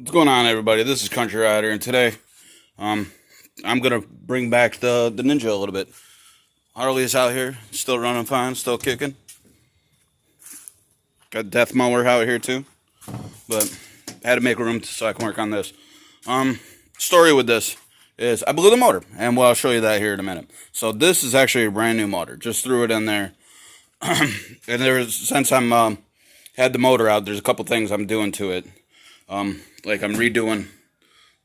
What's going on, everybody? This is Country Rider, and today, I'm gonna bring back the Ninja a little bit. Harley is out here, still running fine, still kicking. Got Death Mower out here too, but had to make room so I can work on this. Story with this is I blew the motor, and well, I'll show you that here in a minute. So this is actually a brand new motor. Just threw it in there, and since I'm had the motor out, there's a couple things I'm doing to it. Like I'm redoing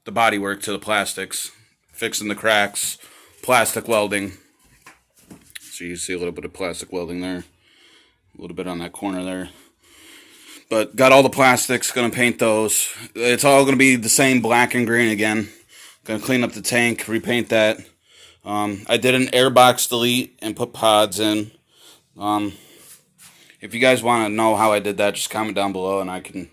the bodywork to the plastics, fixing the cracks, plastic welding. So you see a little bit of plastic welding there, a little bit on that corner there. But got all the plastics, gonna paint those. It's all gonna be the same black and green again. Gonna clean up the tank, repaint that. I did an airbox delete and put pods in. If you guys want to know how I did that, just comment down below and I can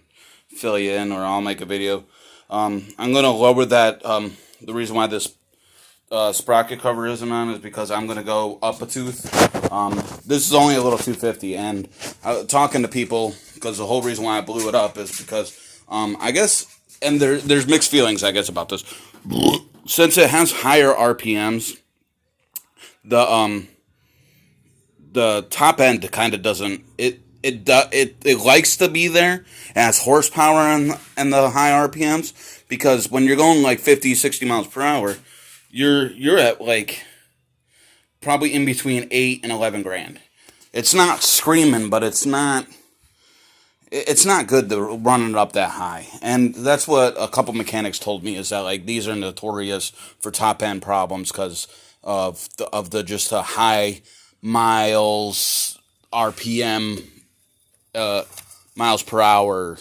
fill you in, or I'll make a video. I'm going to lower that. The reason why this sprocket cover isn't on is because I'm going to go up a tooth. This is only a little 250, and talking to people, because the whole reason why I blew it up is because I guess, and there's mixed feelings, I guess, about this. Since it has higher RPMs, the top end kind of doesn't, it likes to be there. It has horsepower and the high RPMs, because when you're going like 50, 60 miles per hour, you're at like probably in between 8 and 11 grand. It's not screaming, but it's not good to run it up that high. And that's what a couple mechanics told me, is that like these are notorious for top end problems because of the just a high miles RPM, miles per hour.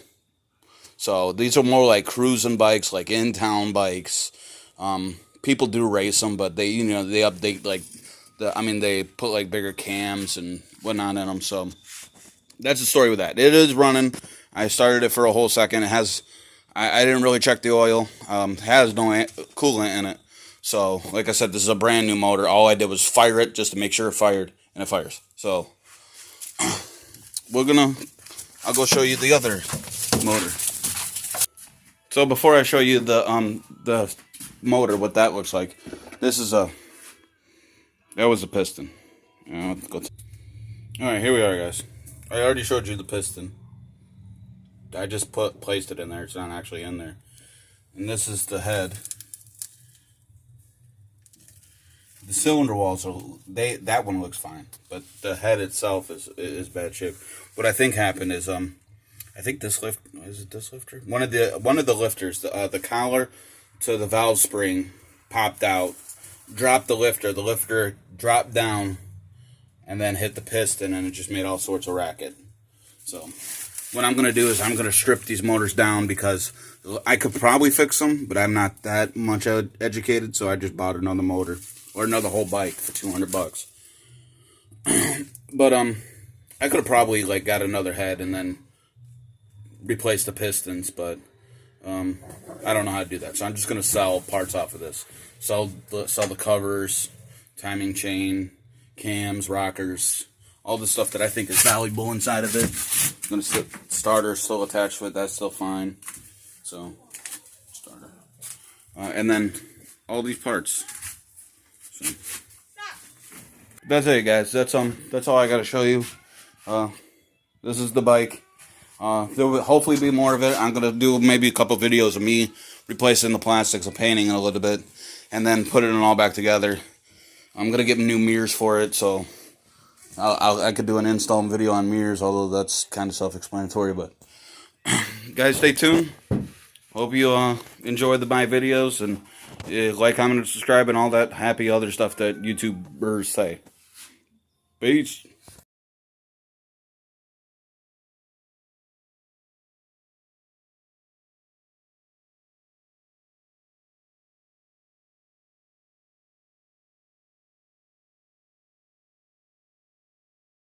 So these are more like cruising bikes, like in-town bikes. People do race them, but they update like they put like bigger cams and whatnot in them. So that's the story with that. It is running. I started it for a whole second. It has, I didn't really check the oil. Has no coolant in it. So like I said, this is a brand new motor. All I did was fire it just to make sure it fired, and it fires. So I'll go show you the other motor. So before I show you the motor, what that looks like, that was the piston. All right, here we are, guys. I already showed you the piston. I just placed it in there. It's not actually in there. And this is the head. The cylinder walls that one looks fine, but the head itself is bad shape. What I think happened is I think this lifter? One of the lifters, the collar to the valve spring popped out, dropped the lifter. The lifter dropped down and then hit the piston, and it just made all sorts of racket. So what I'm gonna do is I'm gonna strip these motors down, because I could probably fix them, but I'm not that much educated, so I just bought another motor. Or another whole bike for $200. But I could have probably like got another head and then replaced the pistons, but I don't know how to do that. So I'm just gonna sell parts off of this. Sell the covers, timing chain, cams, rockers, all the stuff that I think is valuable inside of it. I'm gonna starter still attached to it. That's still fine. So starter, and then all these parts. That's it, guys. That's all I gotta show you. This is the bike. There will hopefully be more of it. I'm gonna do maybe a couple videos of me replacing the plastics and painting it a little bit, and then put it all back together. I'm gonna get new mirrors for it, so I could do an install video on mirrors, although that's kind of self-explanatory. But guys, stay tuned. Hope you enjoy my videos, and like, comment, and subscribe, and all that happy other stuff that YouTubers say. Peace.